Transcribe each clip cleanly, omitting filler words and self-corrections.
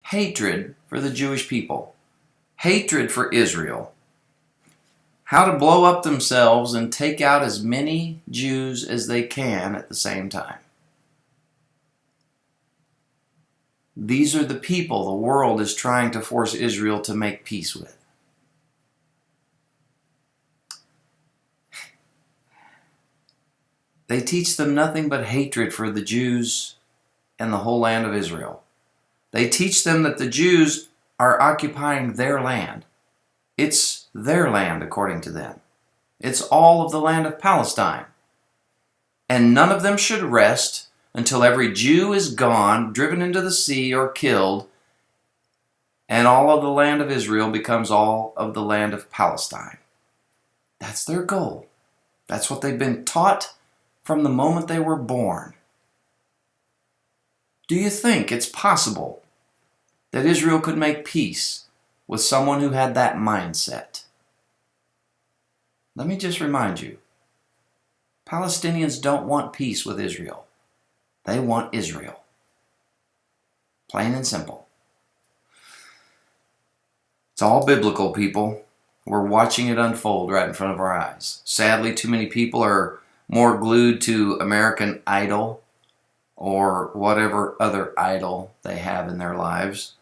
hatred for the Jewish people, hatred for Israel, how to blow up themselves and take out as many Jews as they can at the same time. These are the people the world is trying to force Israel to make peace with. They teach them nothing but hatred for the Jews and the whole land of Israel. They teach them that the Jews are occupying their land. It's their land, according to them. It's all of the land of Palestine. And none of them should rest until every Jew is gone, driven into the sea, or killed, and all of the land of Israel becomes all of the land of Palestine. That's their goal. That's what they've been taught from the moment they were born. Do you think it's possible that Israel could make peace with someone who had that mindset? Let me just remind you, Palestinians don't want peace with Israel. They want Israel. Plain and simple. It's all biblical, people. We're watching it unfold right in front of our eyes. Sadly, too many people are more glued to American Idol or whatever other idol they have in their lives.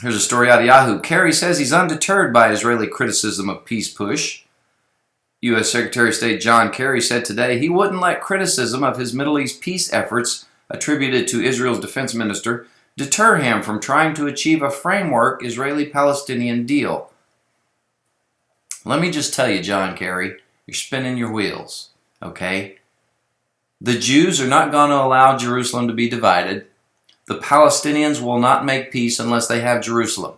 Here's a story out of Yahoo. Kerry says he's undeterred by Israeli criticism of peace push. U.S. Secretary of State John Kerry said today he wouldn't let criticism of his Middle East peace efforts attributed to Israel's defense minister deter him from trying to achieve a framework Israeli-Palestinian deal. Let me just tell you, John Kerry, you're spinning your wheels, okay? The Jews are not going to allow Jerusalem to be divided. The Palestinians will not make peace unless they have Jerusalem.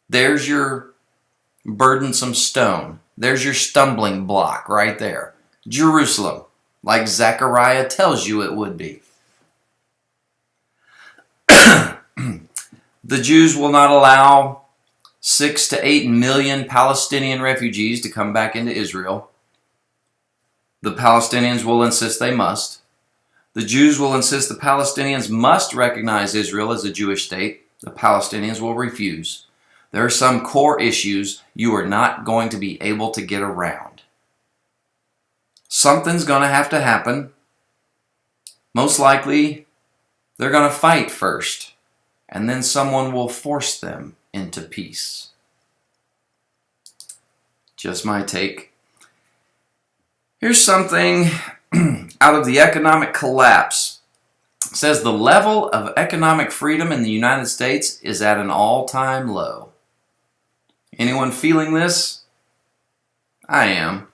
There's your burdensome stone. There's your stumbling block right there. Jerusalem, like Zechariah tells you it would be. The Jews will not allow 6 to 8 million Palestinian refugees to come back into Israel. The Palestinians will insist they must. The Jews will insist the Palestinians must recognize Israel as a Jewish state. The Palestinians will refuse. There are some core issues you are not going to be able to get around. Something's going to have to happen. Most likely, they're going to fight first, and then someone will force them into peace. Just my take. Here's something out of the economic collapse. It says the level of economic freedom in the United States is at an all-time low. Anyone feeling this? I am.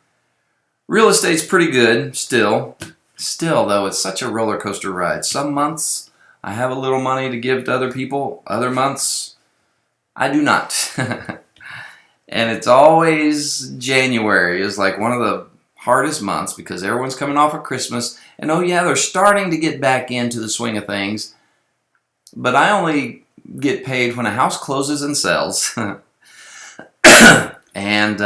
Real estate's pretty good, still. Still, though, it's such a roller coaster ride. Some months, I have a little money to give to other people. Other months, I do not. And it's always January is like one of the hardest months because everyone's coming off of Christmas. And oh yeah, they're starting to get back into the swing of things. But I only get paid when a house closes and sells. And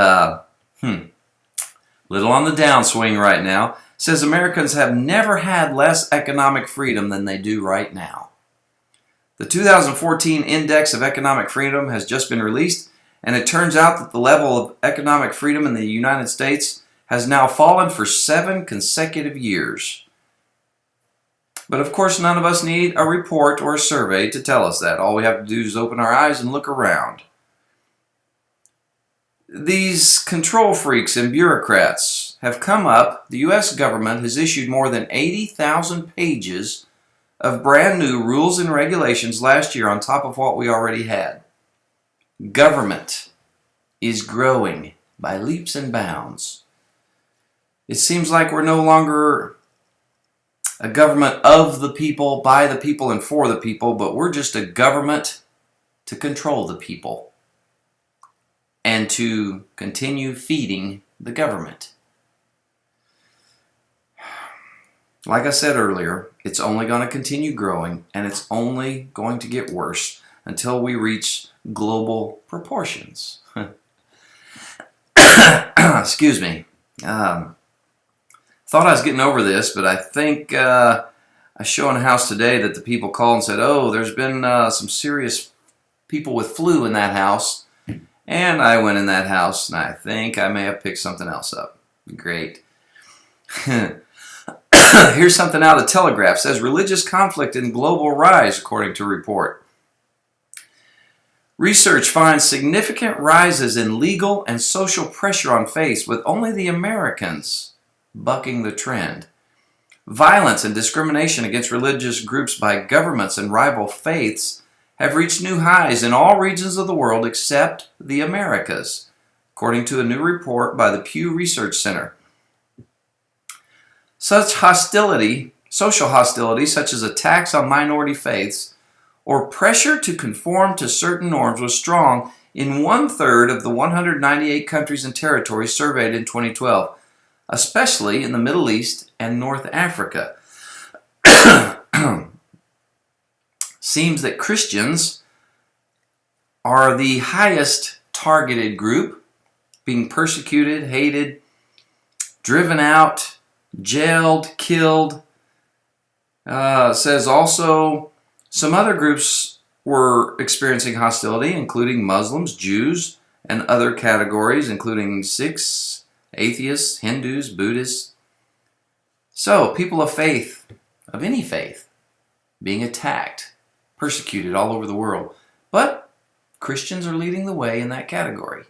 little on the downswing right now. Says Americans have never had less economic freedom than they do right now. The 2014 Index of Economic Freedom has just been released, and it turns out that the level of economic freedom in the United States has now fallen for 7 consecutive years. But of course, none of us need a report or a survey to tell us that. All we have to do is open our eyes and look around. These control freaks and bureaucrats have come up. The U.S. government has issued more than 80,000 pages of brand new rules and regulations last year on top of what we already had. Government is growing by leaps and bounds. It seems like we're no longer a government of the people, by the people, and for the people, but we're just a government to control the people and to continue feeding the government. Like I said earlier, it's only going to continue growing, and it's only going to get worse until we reach global proportions. Excuse me. Thought I was getting over this, but I think I was showing a house today that the people called and said, oh, there's been some serious people with flu in that house. And I went in that house, and I think I may have picked something else up. Great. Here's something out of the Telegraph. It says, religious conflict in global rise, according to a report. Research finds significant rises in legal and social pressure on faith, with only the Americans bucking the trend. Violence and discrimination against religious groups by governments and rival faiths have reached new highs in all regions of the world except the Americas, according to a new report by the Pew Research Center. Such hostility, social hostility, such as attacks on minority faiths or pressure to conform to certain norms, was strong in 1/3 of the 198 countries and territories surveyed in 2012, especially in the Middle East and North Africa. Seems that Christians are the highest targeted group, being persecuted, hated, driven out, jailed, killed. Says also some other groups were experiencing hostility, including Muslims, Jews, and other categories, including Sikhs, atheists, Hindus, Buddhists. So, people of faith, of any faith, being attacked, persecuted all over the world. But Christians are leading the way in that category.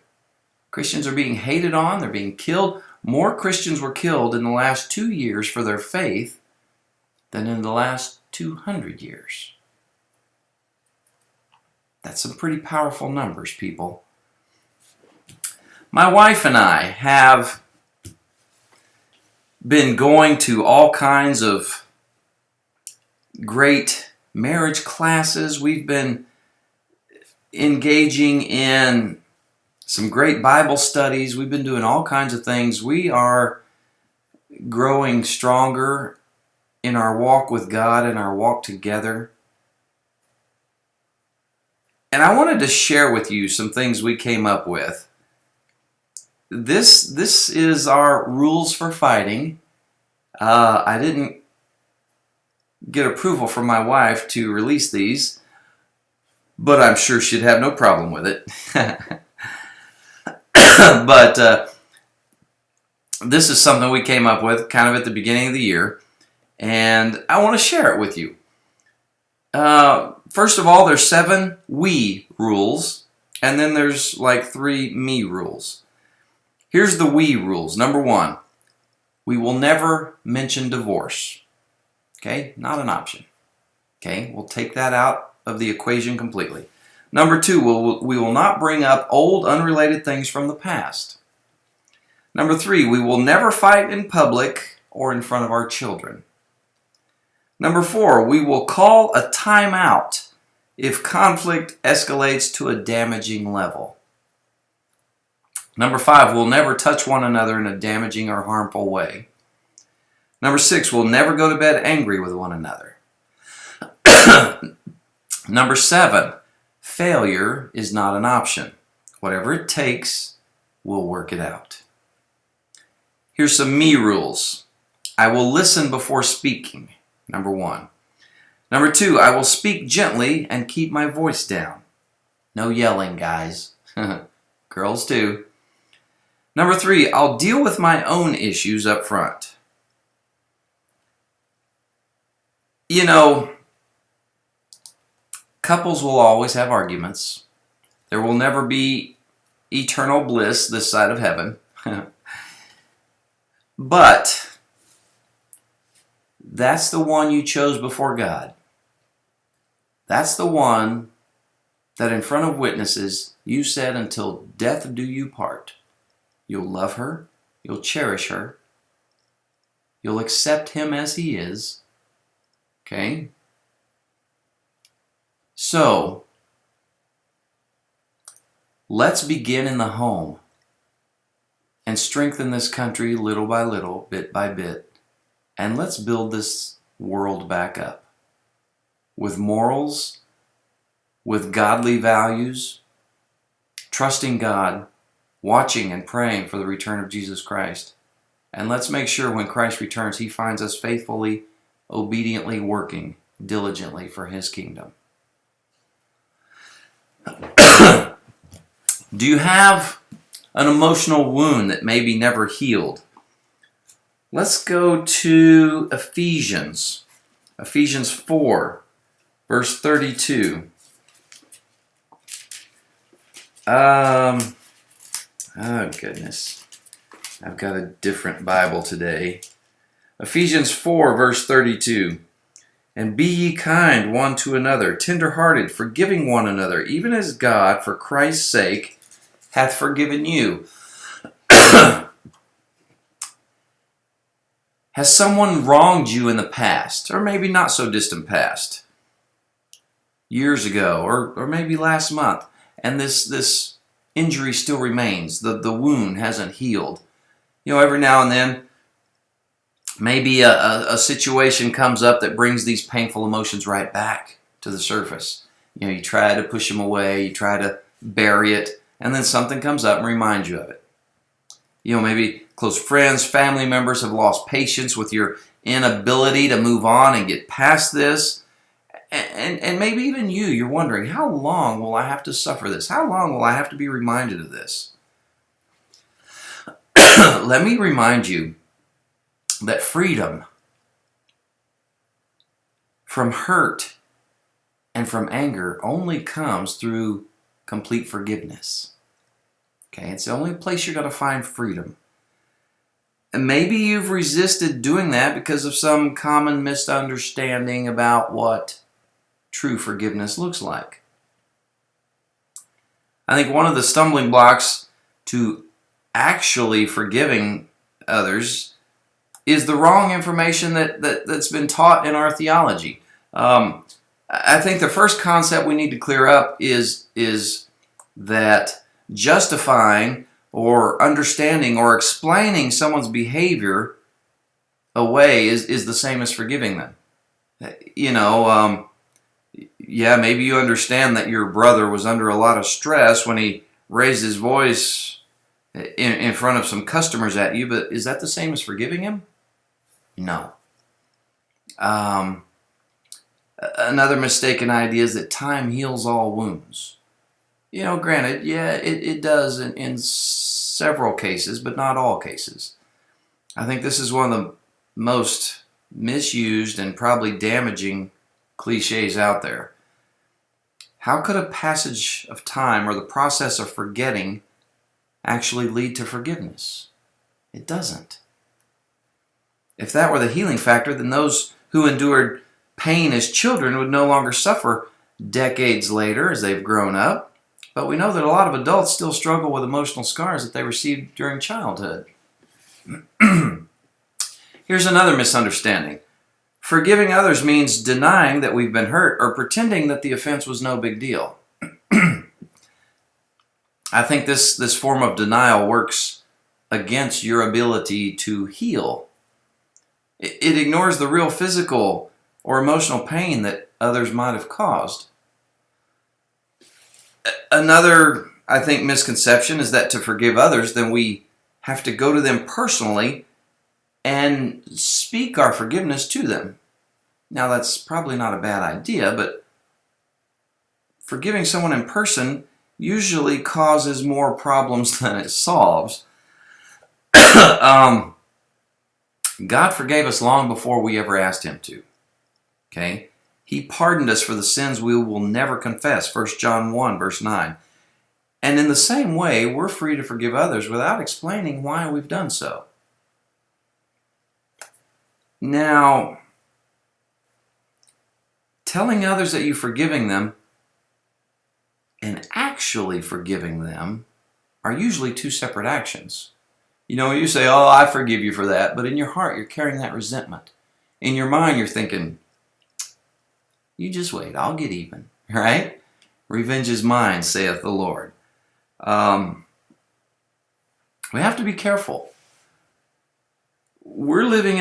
Christians are being hated on, they're being killed. More Christians were killed in the last 2 years for their faith than in the last 200 years. That's some pretty powerful numbers, people. My wife and I have been going to all kinds of great marriage classes. We've been engaging in some great Bible studies. We've been doing all kinds of things. We are growing stronger in our walk with God and our walk together. And I wanted to share with you some things we came up with. This is our rules for fighting. I didn't get approval from my wife to release these, but I'm sure she'd have no problem with it. But this is something we came up with kind of at the beginning of the year, and I want to share it with you. First of all, there's 7 we rules, and then there's like 3 me rules. Here's the we rules. Number 1, we will never mention divorce. Okay, not an option. Okay, we'll take that out of the equation completely. Number 2, we will not bring up old, unrelated things from the past. Number 3, we will never fight in public or in front of our children. Number 4, we will call a timeout if conflict escalates to a damaging level. Number 5, we'll never touch one another in a damaging or harmful way. Number 6, we'll never go to bed angry with one another. Number 7, failure is not an option. Whatever it takes, we'll work it out. Here's some me rules. I will listen before speaking. Number 1. Number 2, I will speak gently and keep my voice down. No yelling, guys. Girls too. Number 3, I'll deal with my own issues up front. You know, couples will always have arguments. There will never be eternal bliss this side of heaven. But that's the one you chose before God. That's the one that in front of witnesses you said, until death do you part. You'll love her. You'll cherish her. You'll accept him as he is. Okay? So, let's begin in the home and strengthen this country little by little, bit by bit. And let's build this world back up with morals, with godly values, trusting God, watching and praying for the return of Jesus Christ. And let's make sure when Christ returns, he finds us faithfully obediently working diligently for His kingdom. Do you have an emotional wound that may be never healed? Let's go to Ephesians. Ephesians 4, verse 32. Oh goodness. I've got a different Bible today. Ephesians 4, verse 32. And be ye kind one to another, tender-hearted, forgiving one another, even as God, for Christ's sake, hath forgiven you. Has someone wronged you in the past, or maybe not so distant past, years ago, or maybe last month, and this injury still remains, the wound hasn't healed? Every now and then, maybe a situation comes up that brings these painful emotions right back to the surface. You try to push them away, you try to bury it, and then something comes up and reminds you of it. Maybe close friends, family members have lost patience with your inability to move on and get past this. And maybe even you're wondering, how long will I have to suffer this? How long will I have to be reminded of this? Let me remind you that freedom from hurt and from anger only comes through complete forgiveness. Okay, it's the only place you're going to find freedom. And maybe you've resisted doing that because of some common misunderstanding about what true forgiveness looks like. I think one of the stumbling blocks to actually forgiving others is the wrong information that's been taught in our theology. I think the first concept we need to clear up is that justifying or understanding or explaining someone's behavior away is the same as forgiving them. Maybe you understand that your brother was under a lot of stress when he raised his voice in front of some customers at you, but is that the same as forgiving him? No. Another mistaken idea is that time heals all wounds. Granted, it does in several cases, but not all cases. I think this is one of the most misused and probably damaging cliches out there. How could a passage of time or the process of forgetting actually lead to forgiveness? It doesn't. If that were the healing factor, then those who endured pain as children would no longer suffer decades later as they've grown up. But we know that a lot of adults still struggle with emotional scars that they received during childhood. Here's another misunderstanding. Forgiving others means denying that we've been hurt or pretending that the offense was no big deal. I think this form of denial works against your ability to heal. It ignores the real physical or emotional pain that others might have caused. Another, I think, misconception is that to forgive others, then we have to go to them personally and speak our forgiveness to them. Now, that's probably not a bad idea, but forgiving someone in person usually causes more problems than it solves. God forgave us long before we ever asked Him to. Okay? He pardoned us for the sins we will never confess, 1 John 1, verse 9. And in the same way, we're free to forgive others without explaining why we've done so. Now, telling others that you're forgiving them and actually forgiving them are usually two separate actions. You say, oh, I forgive you for that, but in your heart, you're carrying that resentment. In your mind, you're thinking, you just wait, I'll get even, right? Revenge is mine, saith the Lord. We have to be careful. We're living